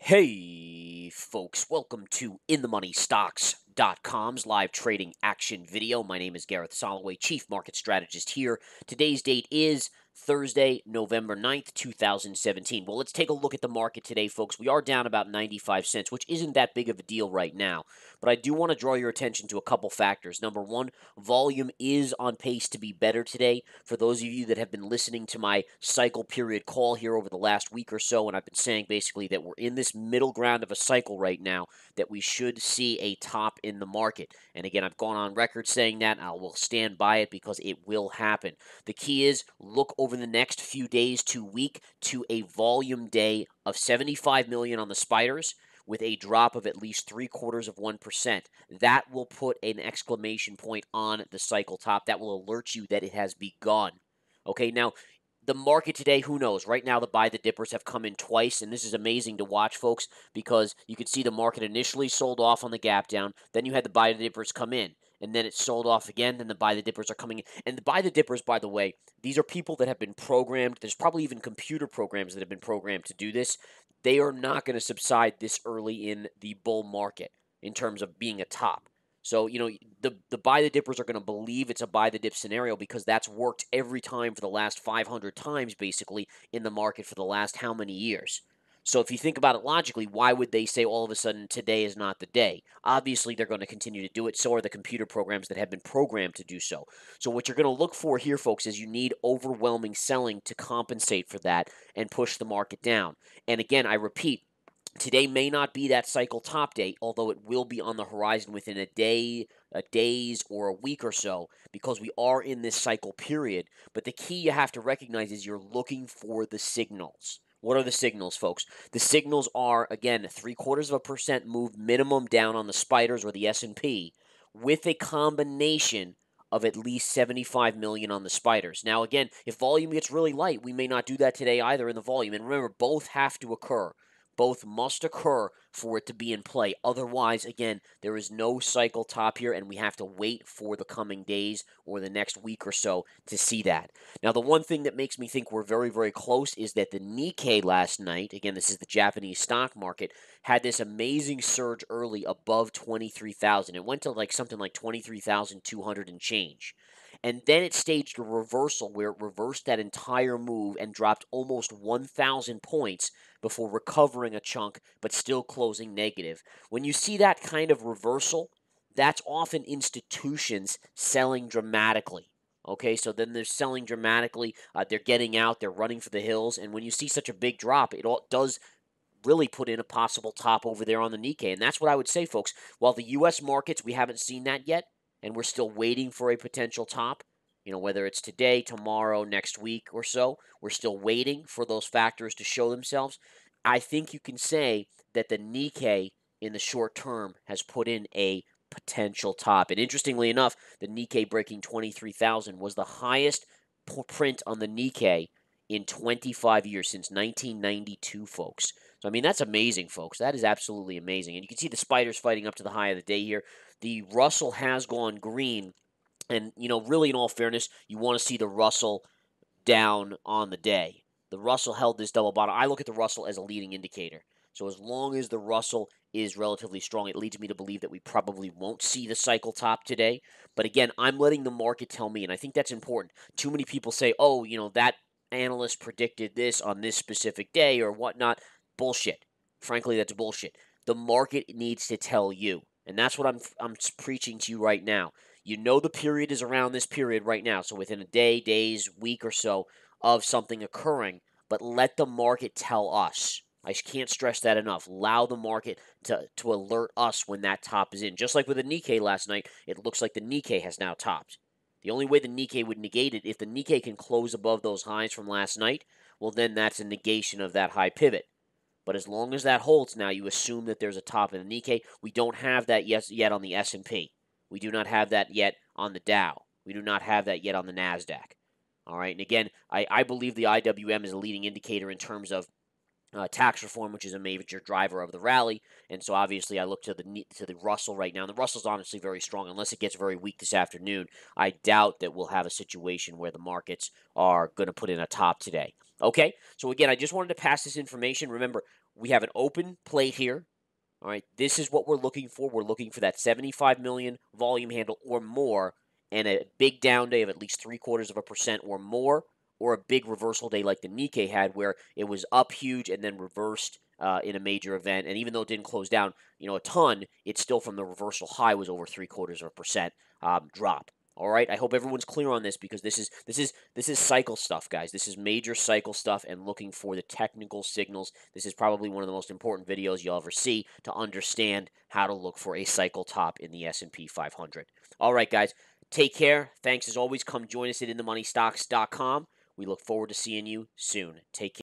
Hey, folks, welcome to InTheMoneyStocks.com's live trading action video. My name is Gareth Soloway, Chief Market Strategist here. Today's date is Thursday, November 9th, 2017. Well, let's take a look at the market today, folks. We are down about 95 cents, which isn't that big of a deal right now. But I do want to draw your attention to a couple factors. Number one, volume is on pace to be better today. For those of you that have been listening to my cycle period call here over the last week or so, and I've been saying basically that we're in this middle ground of a cycle right now, that we should see a top in the market. And again, I've gone on record saying that, and I will stand by it because it will happen. The key is look over the next few days to week to a volume day of 75 million on the spiders with a drop of at least 0.75%. That will put an exclamation point on the cycle top. That will alert you that it has begun. Okay, now the market today, who knows? Right now, the buy the dippers have come in twice, and this is amazing to watch, folks, because you could see the market initially sold off on the gap down. Then you had the buy the dippers come in, and then it sold off again. Then the buy the dippers are coming in. And the buy the dippers, by the way, these are people that have been programmed. There's probably even computer programs that have been programmed to do this. They are not going to subside this early in the bull market in terms of being a top. So, the buy the dippers are going to believe it's a buy the dip scenario because that's worked every time for the last 500 times, basically, in the market for the last how many years? So, if you think about it logically, why would they say all of a sudden today is not the day? Obviously, they're going to continue to do it. So are the computer programs that have been programmed to do so. So, what you're going to look for here, folks, is you need overwhelming selling to compensate for that and push the market down. And again, I repeat, today may not be that cycle top day, although it will be on the horizon within a day, a days, or a week or so, because we are in this cycle period. But the key you have to recognize is you're looking for the signals. What are the signals, folks? The signals are, again, 0.75% move minimum down on the spiders or the S&P with a combination of at least 75 million on the spiders. Now, again, if volume gets really light, we may not do that today either in the volume. And remember, both have to occur. Both must occur for it to be in play. Otherwise, again, there is no cycle top here, and we have to wait for the coming days or the next week or so to see that. Now, the one thing that makes me think we're very, very close is that the Nikkei last night, again, this is the Japanese stock market, had this amazing surge early above 23,000. It went to something like 23,200 and change. And then it staged a reversal where it reversed that entire move and dropped almost 1,000 points before recovering a chunk but still closing negative. When you see that kind of reversal, that's often institutions selling dramatically. Okay, so then they're selling dramatically. They're getting out. They're running for the hills. And when you see such a big drop, it all does really put in a possible top over there on the Nikkei. And that's what I would say, folks. While the U.S. markets, we haven't seen that yet, and we're still waiting for a potential top, whether it's today, tomorrow, next week or so, we're still waiting for those factors to show themselves. I think you can say that the Nikkei in the short term has put in a potential top. And interestingly enough, the Nikkei breaking 23,000 was the highest print on the Nikkei in 25 years, since 1992, folks. So, I mean, that's amazing, folks. That is absolutely amazing. And you can see the spiders fighting up to the high of the day here. The Russell has gone green. And, really, in all fairness, you want to see the Russell down on the day. The Russell held this double bottom. I look at the Russell as a leading indicator. So as long as the Russell is relatively strong, it leads me to believe that we probably won't see the cycle top today. But again, I'm letting the market tell me, and I think that's important. Too many people say, oh, that analyst predicted this on this specific day or whatnot. Bullshit. Frankly, that's bullshit. The market needs to tell you. And that's what I'm preaching to you right now. The period is around this period right now. So within a day, days, week or so of something occurring, but let the market tell us. I can't stress that enough. Allow the market to alert us when that top is in. Just like with the Nikkei last night, it looks like the Nikkei has now topped. The only way the Nikkei would negate it, if the Nikkei can close above those highs from last night, well, then that's a negation of that high pivot. But as long as that holds now, you assume that there's a top in the Nikkei. We don't have that yet on the S&P. We do not have that yet on the Dow. We do not have that yet on the NASDAQ. All right, and again, I believe the IWM is a leading indicator in terms of tax reform, which is a major driver of the rally. And so obviously I look to the Russell right now. And the Russell's honestly very strong. Unless it gets very weak this afternoon, I doubt that we'll have a situation where the markets are going to put in a top today. Okay, so again, I just wanted to pass this information. Remember, we have an open plate here. All right, this is what we're looking for. We're looking for that 75 million volume handle or more, and a big down day of at least 0.75% or more, or a big reversal day like the Nikkei had, where it was up huge and then reversed in a major event. And even though it didn't close down, a ton, it's still from the reversal high was over 0.75% drop. All right, I hope everyone's clear on this because this is cycle stuff, guys. This is major cycle stuff, and looking for the technical signals. This is probably one of the most important videos you'll ever see to understand how to look for a cycle top in the S&P 500. All right, guys, take care. Thanks as always. Come join us at InTheMoneyStocks.com. We look forward to seeing you soon. Take care.